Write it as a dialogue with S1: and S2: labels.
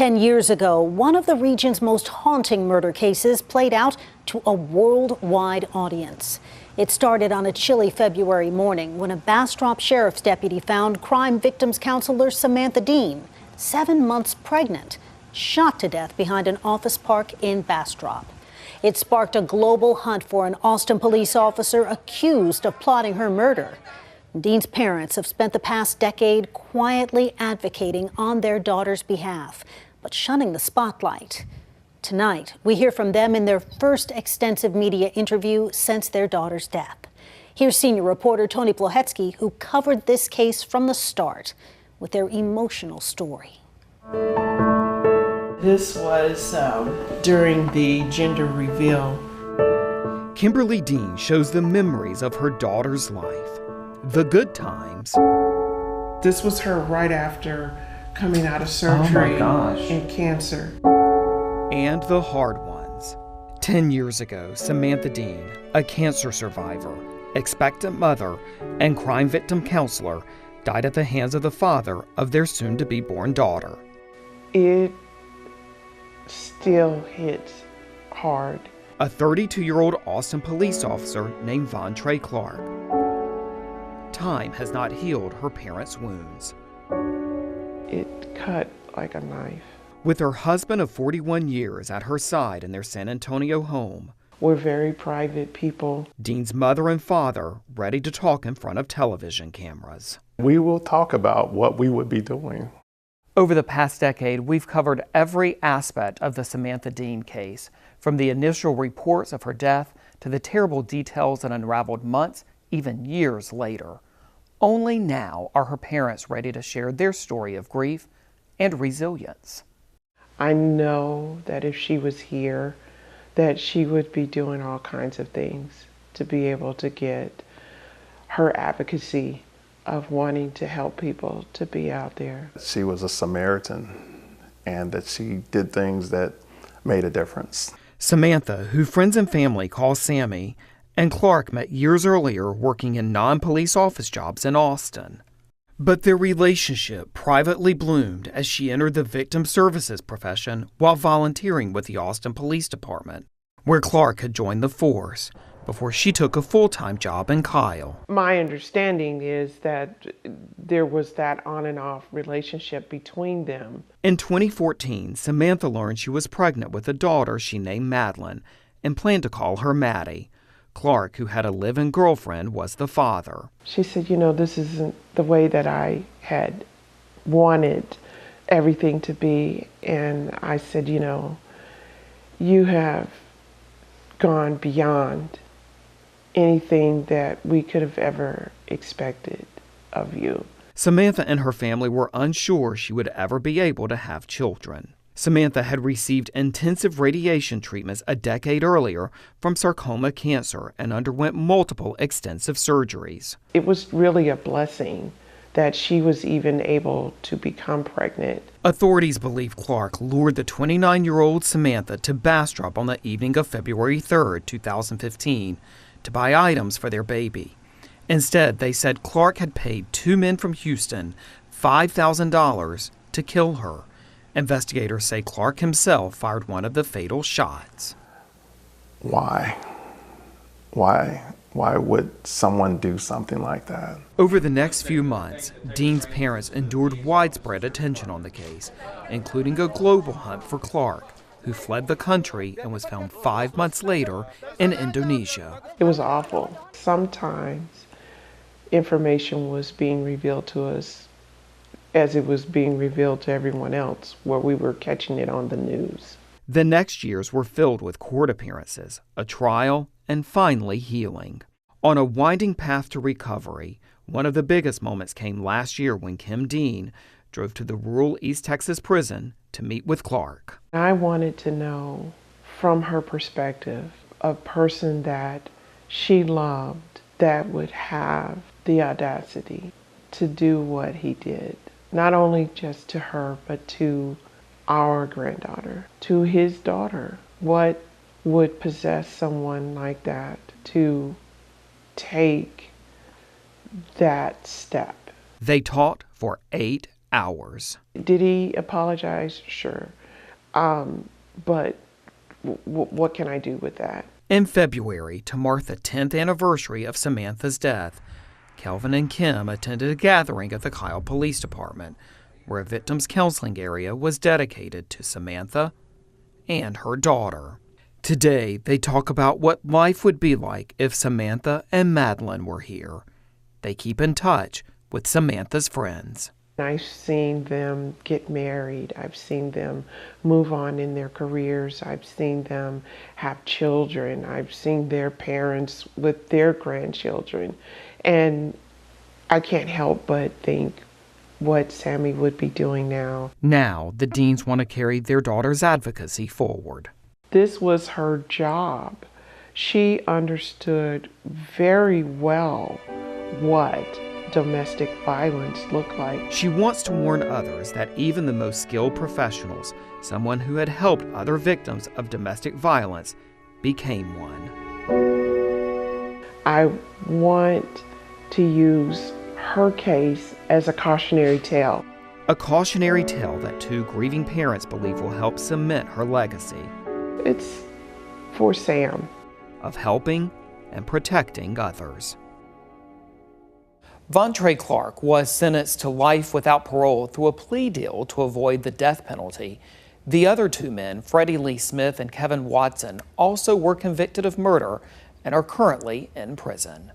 S1: 10 years ago, one of the region's most haunting murder cases played out to a worldwide audience. It started on a chilly February morning when a Bastrop Sheriff's deputy found crime victims counselor Samantha Dean, 7 months pregnant, shot to death behind an office park in Bastrop. It sparked a global hunt for an Austin police officer accused of plotting her murder. Dean's parents have spent the past decade quietly advocating on their daughter's behalf, but shunning the spotlight. Tonight, we hear from them in their first extensive media interview since their daughter's death. Here's senior reporter Tony Plohetsky, who covered this case from the start with their emotional story.
S2: This was during the gender reveal.
S3: Kimberly Dean shows the memories of her daughter's life. The good times.
S2: This was her right after coming out of surgery and cancer.
S3: And the hard ones. 10 years ago, Samantha Dean, a cancer survivor, expectant mother, and crime victim counselor, died at the hands of the father of their soon-to-be-born daughter.
S2: It still hits hard.
S3: A 32-year-old Austin police officer named Von Trey Clark. Time has not healed her parents' wounds.
S2: It cut like a knife.
S3: With her husband of 41 years at her side in their San Antonio home.
S2: We're very private people.
S3: Dean's mother and father ready to talk in front of television cameras.
S4: We will talk about what we would be doing.
S3: Over the past decade, we've covered every aspect of the Samantha Dean case, from the initial reports of her death to the terrible details that unraveled months, even years later. Only now are her parents ready to share their story of grief and resilience.
S2: I know that if she was here, that she would be doing all kinds of things to be able to get her advocacy of wanting to help people to be out there.
S4: She was a Samaritan, and that she did things that made a difference.
S3: Samantha, who friends and family call Sammy, and Clark met years earlier working in non-police office jobs in Austin. But their relationship privately bloomed as she entered the victim services profession while volunteering with the Austin Police Department, where Clark had joined the force before she took a full-time job in Kyle.
S2: My understanding is that there was that on and off relationship between them.
S3: In 2014, Samantha learned she was pregnant with a daughter she named Madeline and planned to call her Maddie. Clark, who had a live-in girlfriend, was the father.
S2: She said, this isn't the way that I had wanted everything to be. And I said, you have gone beyond anything that we could have ever expected of you.
S3: Samantha and her family were unsure she would ever be able to have children. Samantha had received intensive radiation treatments a decade earlier from sarcoma cancer and underwent multiple extensive surgeries.
S2: It was really a blessing that she was even able to become pregnant.
S3: Authorities believe Clark lured the 29-year-old Samantha to Bastrop on the evening of February 3, 2015, to buy items for their baby. Instead, they said Clark had paid 2 men from Houston $5,000 to kill her. Investigators say Clark himself fired one of the fatal shots.
S4: Why? Why would someone do something like that?
S3: Over the next few months, Dean's parents endured widespread attention on the case, including a global hunt for Clark, who fled the country and was found 5 months later in Indonesia.
S2: It was awful. Sometimes information was being revealed to us as it was being revealed to everyone else, where we were catching it on the news.
S3: The next years were filled with court appearances, a trial, and finally healing. On a winding path to recovery, one of the biggest moments came last year when Kim Dean drove to the rural East Texas prison to meet with Clark.
S2: I wanted to know, from her perspective, a person that she loved that would have the audacity to do what he did. Not only just to her, but to our granddaughter, to his daughter. What would possess someone like that to take that step?
S3: They talked for 8 hours.
S2: Did he apologize? Sure. But what can I do with that?
S3: In February, to mark the 10th anniversary of Samantha's death, Kelvin and Kim attended a gathering at the Kyle Police Department, where a victims counseling area was dedicated to Samantha and her daughter. Today, they talk about what life would be like if Samantha and Madeline were here. They keep in touch with Samantha's friends.
S2: I've seen them get married. I've seen them move on in their careers. I've seen them have children. I've seen their parents with their grandchildren. And I can't help but think what Sammy would be doing now.
S3: Now, the Deans want to carry their daughter's advocacy forward.
S2: This was her job. She understood very well what domestic violence looked like.
S3: She wants to warn others that even the most skilled professionals, someone who had helped other victims of domestic violence, became one.
S2: I want to use her case as a cautionary tale.
S3: A cautionary tale that two grieving parents believe will help cement her legacy.
S2: It's for Sam.
S3: Of helping and protecting others. Vontre Clark was sentenced to life without parole through a plea deal to avoid the death penalty. The other two men, Freddie Lee Smith and Kevin Watson, also were convicted of murder and are currently in prison.